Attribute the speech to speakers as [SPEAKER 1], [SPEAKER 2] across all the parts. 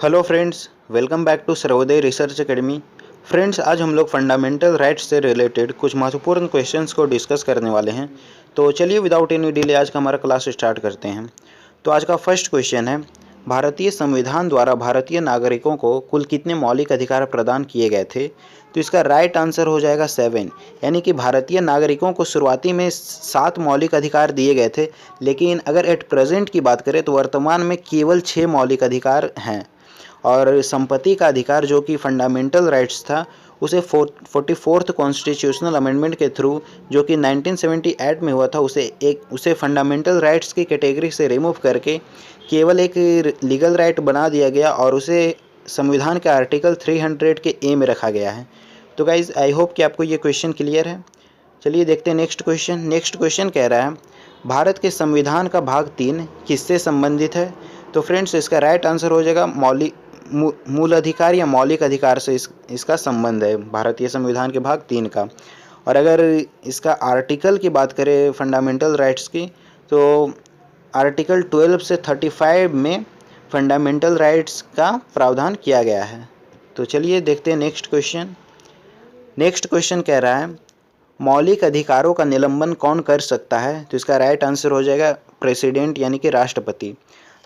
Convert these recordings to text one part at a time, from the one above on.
[SPEAKER 1] Hello friends, welcome back to Sarvodaya research academy. Friends, आज हम लोग फंडामेंटल राइट्स से रिलेटेड कुछ महत्वपूर्ण क्वेश्चंस को डिस्कस करने वाले हैं। तो चलिए विदाउट एनी डिले आज का हमारा क्लास स्टार्ट करते हैं। तो आज का फर्स्ट क्वेश्चन है, भारतीय संविधान द्वारा भारतीय नागरिकों को कुल कितने मौलिक अधिकार प्रदान किए गए थे? तो इसका राइट आंसर हो जाएगा 7। यानी कि भारतीय नागरिकों को शुरुआती में 7 मौलिक अधिकार दिए गए थे, लेकिन अगर एट प्रेजेंट की बात करें तो वर्तमान में केवल 6 मौलिक अधिकार हैं। और संपत्ति का अधिकार जो कि फंडामेंटल राइट्स था, उसे 44th कॉन्स्टिट्यूशनल अमेंडमेंट के थ्रू जो कि 1978 में हुआ था, उसे फंडामेंटल राइट्स की कैटेगरी से रिमूव करके केवल एक लीगल राइट बना दिया गया और उसे संविधान के आर्टिकल 300 के ए में रखा गया है। तो गाइज़, आई होप कि आपको ये क्वेश्चन क्लियर है। चलिए देखते हैं नेक्स्ट क्वेश्चन। नेक्स्ट क्वेश्चन कह रहा है, भारत के संविधान का भाग 3 किससे संबंधित है? तो फ्रेंड्स, इसका राइट आंसर हो जाएगा मूल अधिकार या मौलिक अधिकार से इसका संबंध है भारतीय संविधान के भाग 3 का। और अगर इसका आर्टिकल की बात करें फंडामेंटल राइट्स की, तो आर्टिकल 12 से 35 में फंडामेंटल राइट्स का प्रावधान किया गया है। तो चलिए देखते हैं नेक्स्ट क्वेश्चन। नेक्स्ट क्वेश्चन कह रहा है, मौलिक अधिकारों का निलंबन कौन कर सकता है? तो इसका राइट आंसर हो जाएगा प्रेसिडेंट यानी कि राष्ट्रपति।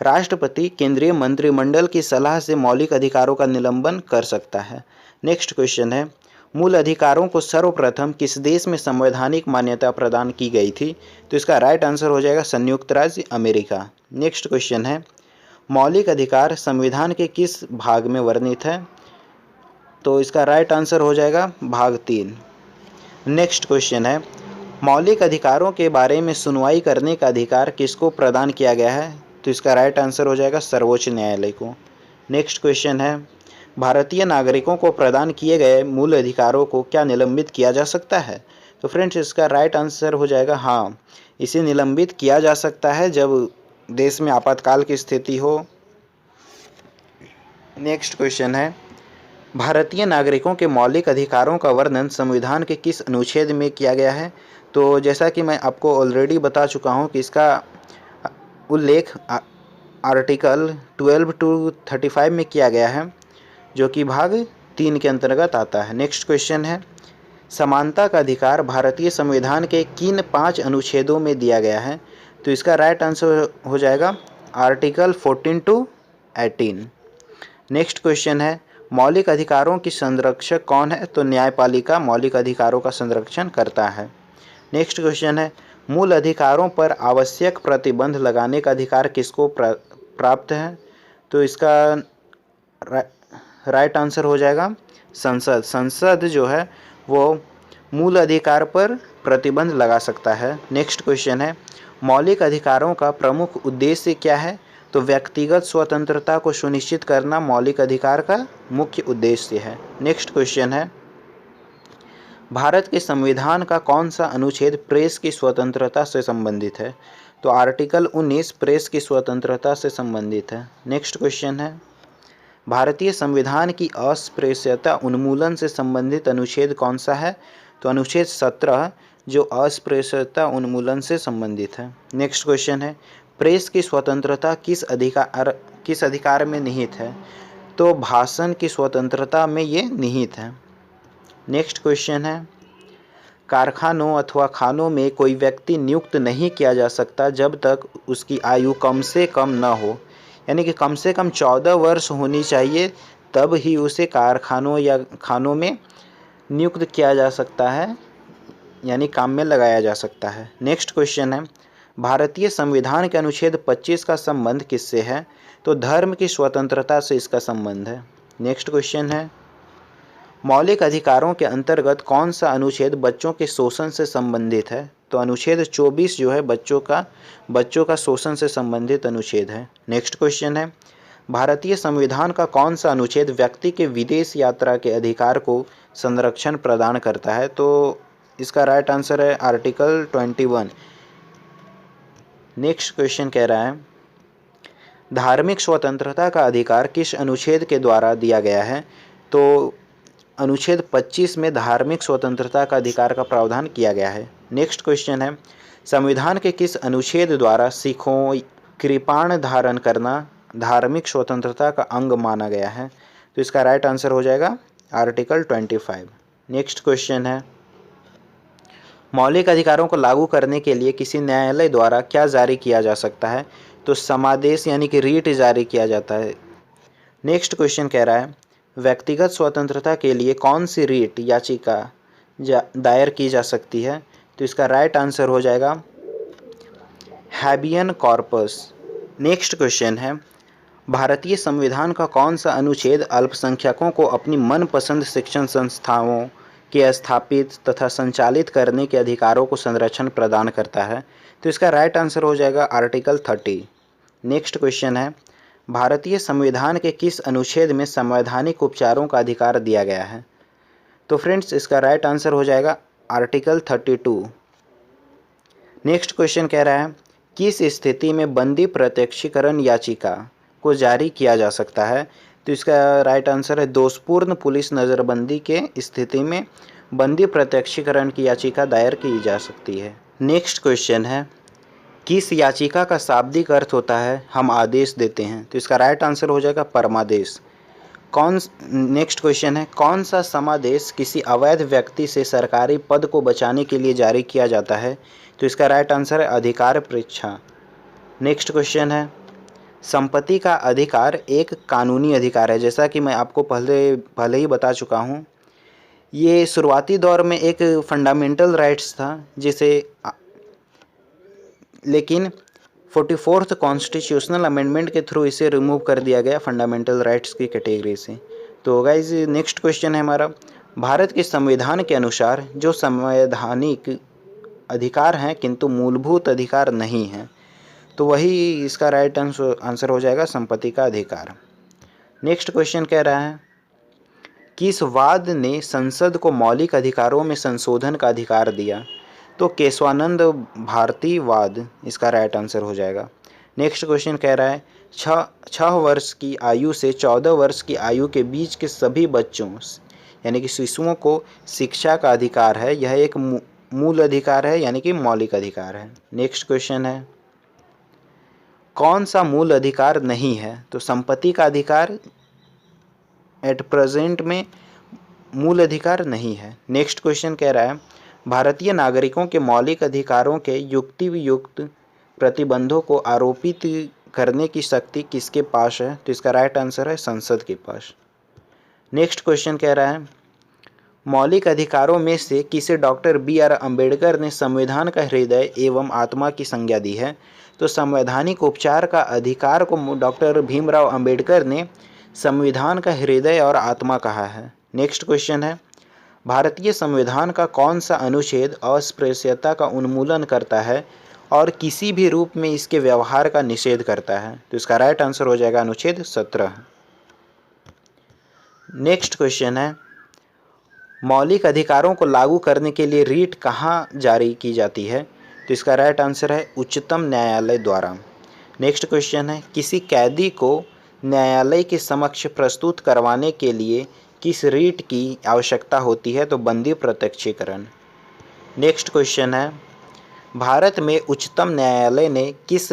[SPEAKER 1] राष्ट्रपति केंद्रीय मंत्रिमंडल की सलाह से मौलिक अधिकारों का निलंबन कर सकता है। नेक्स्ट क्वेश्चन है, मूल अधिकारों को सर्वप्रथम किस देश में संवैधानिक मान्यता प्रदान की गई थी? तो इसका राइट आंसर हो जाएगा संयुक्त राज्य अमेरिका। नेक्स्ट क्वेश्चन है, मौलिक अधिकार संविधान के किस भाग में वर्णित है? तो इसका राइट आंसर हो जाएगा भाग 3। नेक्स्ट क्वेश्चन है, मौलिक अधिकारों के बारे में सुनवाई करने का अधिकार किसको प्रदान किया गया है? तो इसका राइट आंसर हो जाएगा सर्वोच्च न्यायालय को। नेक्स्ट क्वेश्चन है, भारतीय नागरिकों को प्रदान किए गए मूल अधिकारों को क्या निलंबित किया जा सकता है? तो फ्रेंड्स, इसका राइट आंसर हो जाएगा हाँ, इसे निलंबित किया जा सकता है जब देश में आपातकाल की स्थिति हो। नेक्स्ट क्वेश्चन है, भारतीय नागरिकों के मौलिक अधिकारों का वर्णन संविधान के किस अनुच्छेद में किया गया है? तो जैसा कि मैं आपको ऑलरेडी बता चुका हूं कि इसका उल्लेख आर्टिकल 12 to 35 में किया गया है, जो कि भाग 3 के अंतर्गत आता है। नेक्स्ट क्वेश्चन है, समानता का अधिकार भारतीय संविधान के किन 5 अनुच्छेदों में दिया गया है? तो इसका राइट आंसर हो जाएगा आर्टिकल 14 to 18। नेक्स्ट क्वेश्चन है, मौलिक अधिकारों की संरक्षक कौन है? तो न्यायपालिका मौलिक अधिकारों का संरक्षण करता है। नेक्स्ट क्वेश्चन है, मूल अधिकारों पर आवश्यक प्रतिबंध लगाने का अधिकार किसको प्राप्त है? तो इसका राइट आंसर हो जाएगा संसद। संसद जो है वो मूल अधिकार पर प्रतिबंध लगा सकता है। नेक्स्ट क्वेश्चन है, मौलिक अधिकारों का प्रमुख उद्देश्य क्या है? तो व्यक्तिगत स्वतंत्रता को सुनिश्चित करना मौलिक अधिकार का मुख्य उद्देश्य है। नेक्स्ट क्वेश्चन है, भारत के संविधान का कौन सा अनुच्छेद प्रेस की स्वतंत्रता से संबंधित है? तो आर्टिकल 19 प्रेस की स्वतंत्रता से संबंधित है। नेक्स्ट क्वेश्चन है, भारतीय संविधान की अस्पृश्यता उन्मूलन से संबंधित अनुच्छेद कौन सा है? तो अनुच्छेद 17 जो अस्पृश्यता उन्मूलन से संबंधित है। नेक्स्ट क्वेश्चन है, प्रेस की स्वतंत्रता किस अधिकार में निहित है? तो भाषण की स्वतंत्रता में ये निहित है। नेक्स्ट क्वेश्चन है, कारखानों अथवा खानों में कोई व्यक्ति नियुक्त नहीं किया जा सकता जब तक उसकी आयु कम से कम न हो, यानी कि कम से कम 14 वर्ष होनी चाहिए, तब ही उसे कारखानों या खानों में नियुक्त किया जा सकता है, यानी काम में लगाया जा सकता है। नेक्स्ट क्वेश्चन है, भारतीय संविधान के अनुच्छेद 25 का संबंध किससे है? तो धर्म की स्वतंत्रता से इसका संबंध है। नेक्स्ट क्वेश्चन है, मौलिक अधिकारों के अंतर्गत कौन सा अनुच्छेद बच्चों के शोषण से संबंधित है? तो अनुच्छेद 24 जो है बच्चों का शोषण से संबंधित अनुच्छेद है। नेक्स्ट क्वेश्चन है, भारतीय संविधान का कौन सा अनुच्छेद व्यक्ति के विदेश यात्रा के अधिकार को संरक्षण प्रदान करता है? तो इसका राइट आंसर है आर्टिकल 21। नेक्स्ट क्वेश्चन कह रहा है, धार्मिक स्वतंत्रता का अधिकार किस अनुच्छेद के द्वारा दिया गया है? तो अनुच्छेद 25 में धार्मिक स्वतंत्रता का अधिकार का प्रावधान किया गया है। नेक्स्ट क्वेश्चन है, संविधान के किस अनुच्छेद द्वारा सिखों कृपाण धारण करना धार्मिक स्वतंत्रता का अंग माना गया है? तो इसका राइट आंसर हो जाएगा आर्टिकल 25। नेक्स्ट क्वेश्चन है, मौलिक अधिकारों को लागू करने के लिए किसी न्यायालय द्वारा क्या जारी किया जा सकता है? तो समादेश यानी कि रीट जारी किया जाता है। नेक्स्ट क्वेश्चन कह रहा है, व्यक्तिगत स्वतंत्रता के लिए कौन सी रीट याचिका दायर की जा सकती है? तो इसका राइट आंसर हो जाएगा हैबियन कॉर्पस। नेक्स्ट क्वेश्चन है, भारतीय संविधान का कौन सा अनुच्छेद अल्पसंख्यकों को अपनी मनपसंद शिक्षण संस्थाओं के स्थापित तथा संचालित करने के अधिकारों को संरक्षण प्रदान करता है? तो इसका राइट आंसर हो जाएगा आर्टिकल 30। नेक्स्ट क्वेश्चन है, भारतीय संविधान के किस अनुच्छेद में संवैधानिक उपचारों का अधिकार दिया गया है? तो फ्रेंड्स इसका राइट आंसर हो जाएगा आर्टिकल 32। नेक्स्ट क्वेश्चन कह रहा है, किस स्थिति में बंदी प्रत्यक्षीकरण याचिका को जारी किया जा सकता है? तो इसका राइट आंसर है दोषपूर्ण पुलिस नज़रबंदी के स्थिति में बंदी प्रत्यक्षीकरण की याचिका दायर की जा सकती है। नेक्स्ट क्वेश्चन है, किस याचिका का शाब्दिक अर्थ होता है हम आदेश देते हैं? तो इसका राइट आंसर हो जाएगा परमादेश। नेक्स्ट क्वेश्चन है, कौन सा समादेश किसी अवैध व्यक्ति से सरकारी पद को बचाने के लिए जारी किया जाता है? तो इसका राइट आंसर है अधिकार परीक्षा। नेक्स्ट क्वेश्चन है, संपत्ति का अधिकार एक कानूनी अधिकार है, जैसा कि मैं आपको पहले ही बता चुका हूँ। ये शुरुआती दौर में एक फंडामेंटल राइट्स था लेकिन 44th कॉन्स्टिट्यूशनल अमेंडमेंट के थ्रू इसे रिमूव कर दिया गया फंडामेंटल राइट्स की कैटेगरी से। तो गाइज नेक्स्ट क्वेश्चन है हमारा, भारत के संविधान के अनुसार जो संवैधानिक अधिकार हैं किंतु मूलभूत अधिकार नहीं हैं, तो वही इसका राइट आंसर हो जाएगा संपत्ति का अधिकार। नेक्स्ट क्वेश्चन कह रहा है, किस वाद ने संसद को मौलिक अधिकारों में संशोधन का अधिकार दिया? तो केशवानंद भारती वाद इसका राइट आंसर हो जाएगा। नेक्स्ट क्वेश्चन कह रहा है, 6 वर्ष की आयु से 14 वर्ष की आयु के बीच के सभी बच्चों यानी कि शिशुओं को शिक्षा का अधिकार है, यह एक मूल अधिकार है यानी कि मौलिक अधिकार है। नेक्स्ट क्वेश्चन है, कौन सा मूल अधिकार नहीं है? तो संपत्ति का अधिकार एट प्रेजेंट में मूल अधिकार नहीं है। नेक्स्ट क्वेश्चन कह रहा है, भारतीय नागरिकों के मौलिक अधिकारों के युक्तियुक्त प्रतिबंधों को आरोपित करने की शक्ति किसके पास है? तो इसका राइट आंसर है संसद के पास। नेक्स्ट क्वेश्चन कह रहा है, मौलिक अधिकारों में से किसे डॉक्टर BR अम्बेडकर ने संविधान का हृदय एवं आत्मा की संज्ञा दी है? तो संवैधानिक उपचार का अधिकार को डॉक्टर भीमराव अम्बेडकर ने संविधान का हृदय और आत्मा कहा है। नेक्स्ट क्वेश्चन है, भारतीय संविधान का कौन सा अनुच्छेद अस्पृश्यता का उन्मूलन करता है और किसी भी रूप में इसके व्यवहार का निषेध करता है? तो इसका राइट आंसर हो जाएगा अनुच्छेद 17। नेक्स्ट क्वेश्चन है, मौलिक अधिकारों को लागू करने के लिए रीट कहाँ जारी की जाती है? तो इसका राइट आंसर है उच्चतम न्यायालय द्वारा। नेक्स्ट क्वेश्चन है, किसी कैदी को न्यायालय के समक्ष प्रस्तुत करवाने के लिए किस रीट की आवश्यकता होती है? तो बंदी प्रत्यक्षीकरण। नेक्स्ट क्वेश्चन है, भारत में उच्चतम न्यायालय ने किस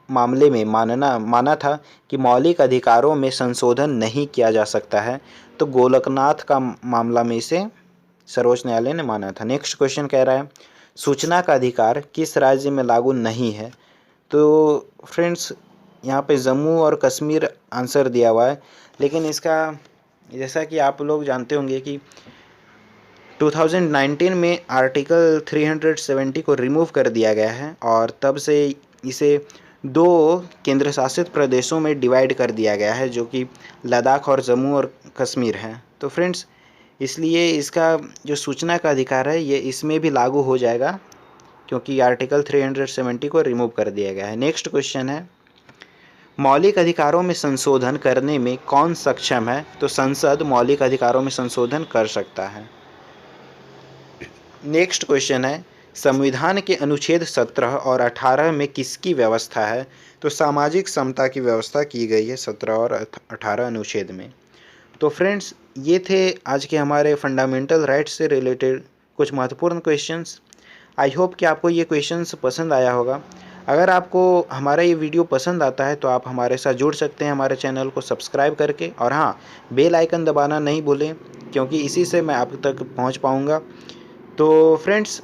[SPEAKER 1] मामले में माना था कि मौलिक अधिकारों में संशोधन नहीं किया जा सकता है? तो गोलकनाथ का मामला में इसे सर्वोच्च न्यायालय ने माना था। नेक्स्ट क्वेश्चन कह रहा है, सूचना का अधिकार किस राज्य में लागू नहीं है? तो फ्रेंड्स यहाँ पे जम्मू और कश्मीर आंसर दिया हुआ है, लेकिन इसका जैसा कि आप लोग जानते होंगे कि 2019 में आर्टिकल 370 को रिमूव कर दिया गया है और तब से इसे 2 केंद्र शासित प्रदेशों में डिवाइड कर दिया गया है, जो कि लद्दाख और जम्मू और कश्मीर है। तो फ्रेंड्स इसलिए इसका जो सूचना का अधिकार है ये इसमें भी लागू हो जाएगा, क्योंकि आर्टिकल 370 को रिमूव कर दिया गया है। नेक्स्ट क्वेश्चन है, मौलिक अधिकारों में संशोधन करने में कौन सक्षम है? तो संसद मौलिक अधिकारों में संशोधन कर सकता है। नेक्स्ट क्वेश्चन है, संविधान के अनुच्छेद 17 और 18 में किसकी व्यवस्था है? तो सामाजिक समता की व्यवस्था की गई है 17 और 18 अनुच्छेद में। तो फ्रेंड्स ये थे आज के हमारे फंडामेंटल राइट्स से रिलेटेड कुछ महत्वपूर्ण क्वेश्चंस। आई होप कि आपको ये क्वेश्चंस पसंद आया होगा। अगर आपको हमारा ये वीडियो पसंद आता है तो आप हमारे साथ जुड़ सकते हैं हमारे चैनल को सब्सक्राइब करके, और हाँ, बेल आइकन दबाना नहीं भूलें क्योंकि इसी से मैं आप तक पहुंच पाऊंगा। तो फ्रेंड्स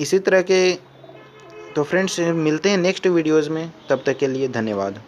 [SPEAKER 1] इसी तरह के तो फ्रेंड्स मिलते हैं नेक्स्ट वीडियोज़ में, तब तक के लिए धन्यवाद।